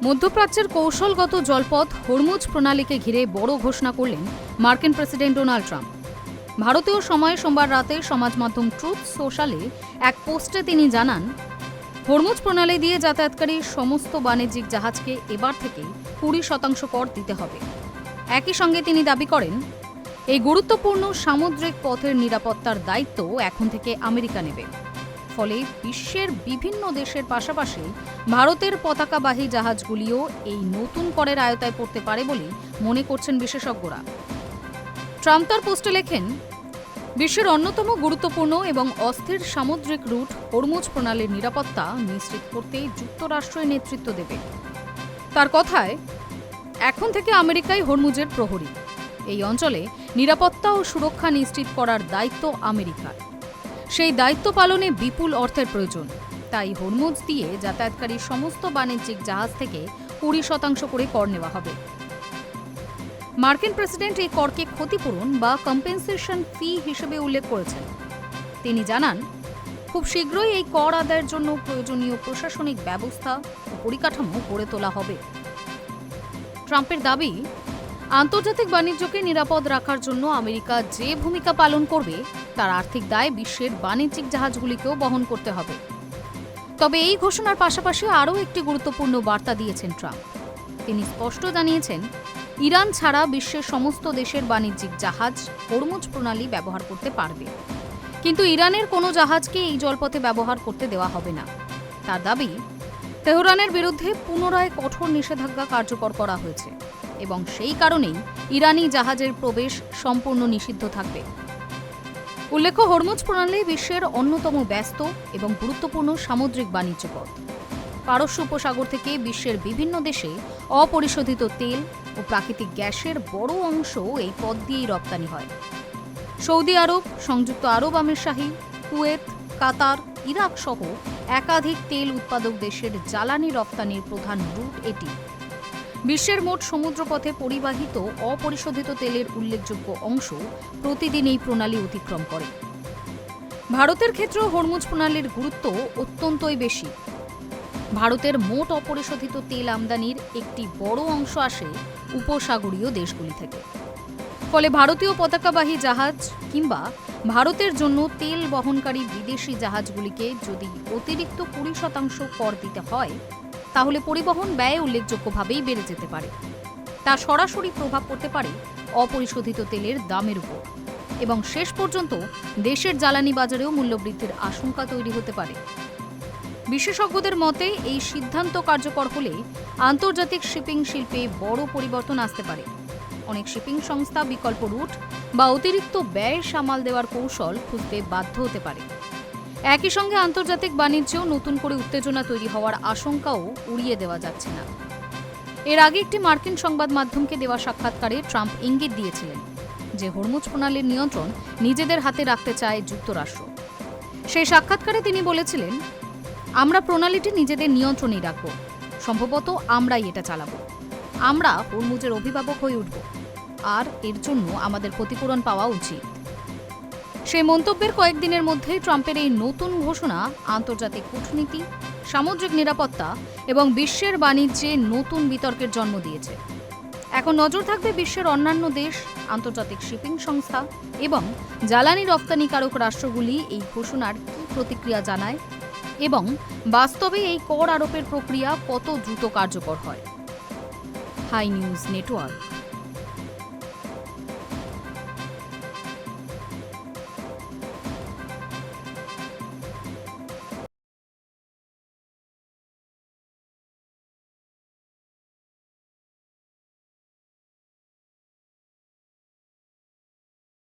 মধ্যপ্রাচ্যের কৌশলগত জলপথ হরমুজ প্রণালীকে ঘিরে বড় ঘোষণা করলেন মার্কিন প্রেসিডেন্ট ডোনাল্ড ট্রাম্প। ভারতীয় সময় সোমবার রাতে সমাজ মাধ্যম ট্রুথ সোশ্যালে এক পোস্টে তিনি জানান, হরমুজ প্রণালী দিয়ে যাতায়াতকারী সমস্ত বাণিজ্যিক জাহাজকে এবার থেকে 20% কর দিতে হবে। একই সঙ্গে তিনি দাবি করেন, এই গুরুত্বপূর্ণ সামুদ্রিক পথের নিরাপত্তার দায়িত্ব এখন থেকে আমেরিকা নেবে। ফলে বিশ্বের বিভিন্ন দেশের পাশাপাশি ভারতের পতাকাবাহী জাহাজগুলিও এই নতুন করের আওতায় পড়তে পারে বলে মনে করছেন বিশেষজ্ঞরা। ট্রাম্প তার পোস্টে লেখেন, বিশ্বের অন্যতম গুরুত্বপূর্ণ এবং অস্থির সামুদ্রিক রুট হরমুজ প্রণালীর নিরাপত্তা নিশ্চিত করতে যুক্তরাষ্ট্রের নেতৃত্ব দেবে। তার কথায়, এখন থেকে আমেরিকাই হরমুজের প্রহরী। এই অঞ্চলে নিরাপত্তা ও সুরক্ষা নিশ্চিত করার দায়িত্ব আমেরিকার। সেই দায়িত্ব পালনে বিপুল অর্থের প্রয়োজন। তাই হরমুজ দিয়ে যাতায়াতকারী সমস্ত বাণিজ্যিক জাহাজ থেকে 20% করে কর নেওয়া হবে। মার্কিন প্রেসিডেন্ট এই করকে ক্ষতিপূরণ বা কম্পেনসেশন ফি হিসেবে উল্লেখ করেছেন। তিনি জানান, খুব শীঘ্রই এই কর আদায়ের জন্য প্রয়োজনীয় প্রশাসনিক ব্যবস্থা ও পরিকাঠামো গড়ে তোলা হবে। ট্রাম্পের দাবি, আন্তর্জাতিক বাণিজ্যকে নিরাপদ রাখার জন্য আমেরিকা যে ভূমিকা পালন করবে তার আর্থিক দায় বিশ্বের বাণিজ্যিক জাহাজগুলিকেও বহন করতে হবে। তবে এই ঘোষণার পাশাপাশি আরও একটি গুরুত্বপূর্ণ বার্তা দিয়েছেন ট্রাম্প। তিনি স্পষ্ট জানিয়েছেন, ইরান ছাড়া বিশ্বের সমস্ত দেশের বাণিজ্যিক জাহাজ হরমুজ প্রণালী ব্যবহার করতে পারবে, কিন্তু ইরানের কোনো জাহাজকে এই জলপথে ব্যবহার করতে দেওয়া হবে না। তার দাবি, তেহরানের বিরুদ্ধে পুনরায় কঠোর নিষেধাজ্ঞা কার্যকর করা হয়েছে এবং সেই কারণেই ইরানি জাহাজের প্রবেশ সম্পূর্ণ নিষিদ্ধ থাকবে। উল্লেখ্য, হরমুজ প্রণালী বিশ্বের অন্যতম ব্যস্ত এবং গুরুত্বপূর্ণ সামুদ্রিক বাণিজ্য পথ। পারস্য উপসাগর থেকে বিশ্বের বিভিন্ন দেশে অপরিশোধিত তেল ও প্রাকৃতিক গ্যাসের বড় অংশ এই পথ দিয়েই রপ্তানি হয়। সৌদি আরব, সংযুক্ত আরব আমিরশাহী, কুয়েত, কাতার, ইরাক সহ একাধিক তেল উৎপাদক দেশের জ্বালানি রপ্তানির প্রধান রুট এটি। বিশ্বের মোট সমুদ্রপথে পরিবাহিত অপরিশোধিত তেলের উল্লেখযোগ্য অংশ প্রতিদিন এই প্রণালী অতিক্রম করে। ভারতের ক্ষেত্রেও হরমুজ প্রণালীর গুরুত্ব অত্যন্তই বেশি। ভারতের মোট অপরিশোধিত তেল আমদানির একটি বড় অংশ আসে উপসাগরীয় দেশগুলি থেকে। ফলে ভারতীয় পতাকাবাহী জাহাজ কিংবা ভারতের জন্য তেল বহনকারী বিদেশি জাহাজগুলিকে যদি অতিরিক্ত 20% কর দিতে হয়, তাহলে পরিবহন ব্যয় উল্লেখযোগ্যভাবেই বেড়ে যেতে পারে। তা সরাসরি প্রভাব পড়তে পারে অপরিশোধিত তেলের দামের উপর এবং শেষ পর্যন্ত দেশের জ্বালানি বাজারেও মূল্যবৃদ্ধির আশঙ্কা তৈরি হতে পারে। বিশেষজ্ঞদের মতে, এই সিদ্ধান্ত কার্যকর হলে আন্তর্জাতিক শিপিং শিল্পে বড় পরিবর্তন আসতে পারে। অনেক শিপিং সংস্থা বিকল্প রুট বা অতিরিক্ত ব্যয় সামাল দেওয়ার কৌশল খুঁজতে বাধ্য হতে পারে। একই সঙ্গে আন্তর্জাতিক বাণিজ্যেও নতুন করে উত্তেজনা তৈরি হওয়ার আশঙ্কাও উড়িয়ে দেওয়া যাচ্ছে না। এর আগে একটি মার্কিন সংবাদ মাধ্যমকে দেওয়া সাক্ষাৎকারে ট্রাম্প ইঙ্গিত দিয়েছিলেন যে হরমুজ প্রণালীর নিয়ন্ত্রণ নিজেদের হাতে রাখতে চায় যুক্তরাষ্ট্র। সেই সাক্ষাৎকারে তিনি বলেছিলেন, আমরা প্রণালীটি নিজেদের নিয়ন্ত্রণেই রাখব, সম্ভবত আমরাই এটা চালাবো। আমরা হরমুজের অভিভাবক হয়ে উঠব, আর এর জন্য আমাদের ক্ষতিপূরণ পাওয়া উচিত। সেই মন্তব্যের কয়েকদিনের মধ্যেই ট্রাম্পের এই নতুন ঘোষণা আন্তর্জাতিক কূটনীতি, সামুদ্রিক নিরাপত্তা এবং বিশ্বের বাণিজ্যে নতুন বিতর্কের জন্ম দিয়েছে। এখন নজর থাকবে বিশ্বের অন্যান্য দেশ, আন্তর্জাতিক শিপিং সংস্থা এবং জ্বালানি রপ্তানিকারক রাষ্ট্রগুলি এই ঘোষণার কী প্রতিক্রিয়া জানায় এবং বাস্তবে এই কর আরোপের প্রক্রিয়া কত দ্রুত কার্যকর হয়। High news network.